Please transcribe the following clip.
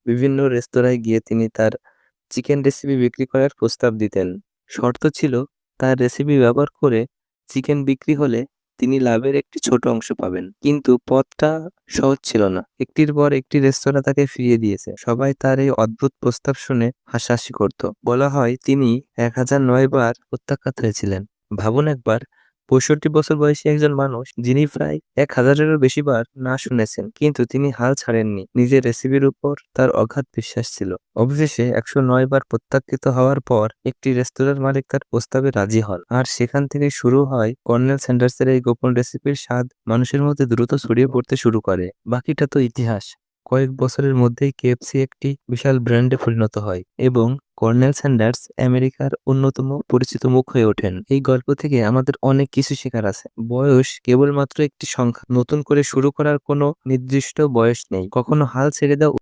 বিভিন্ন রেস্তোরাঁয় গিয়ে তিনি তার চিকেন রেসিপি বিক্রি করার প্রস্তাব দিতেন। শর্ত ছিল তার রেসিপি ব্যবহার করে চিকেন বিক্রি হলে তিনি লাভের একটি ছোট অংশ পাবেন। কিন্তু পথটা সহজ ছিল না। একটির পর একটি রেস্তোরাঁ তাকে ফিরিয়ে দিয়েছে। সবাই তার এই অদ্ভুত প্রস্তাব শুনে হাসাহাসি করত। বলা হয় তিনি 1009 বার প্রত্যাখ্যাত হয়েছিলেন। ভাবুন একবার, 65 বছর বয়সী একজন মানুষ যিনি প্রায় 1000-এরও বেশি বার না শুনেছেন, কিন্তু তিনি হাল ছাড়েননি। নিজের রেসিপির উপর তার অগাধ বিশ্বাস ছিল। অবশেষে 109 বার প্রত্যাখ্যাত হওয়ার পর একটি রেস্তোরাঁর মালিক তার প্রস্তাবে রাজি হন। আর সেখান থেকে শুরু হয় কর্নেল স্যান্ডার্সের এই গোপন রেসিপির স্বাদ মানুষের মধ্যে দ্রুত ছড়িয়ে পড়তে শুরু করে। বাকিটা তো ইতিহাস। কয়েক বছরের মধ্যেই কেএফসি একটি বিশাল ব্র্যান্ডে পরিণত হয় এবং কর্নেল স্যান্ডার্স আমেরিকার অন্যতম পরিচিত মুখ হয়ে ওঠেন। এই গল্প থেকে আমাদের অনেক কিছু শেখার আছে। বয়স কেবলমাত্র একটি সংখ্যা। নতুন করে শুরু করার কোনো নির্দিষ্ট বয়স নেই। কখনো হাল ছেড়ে দেওয়া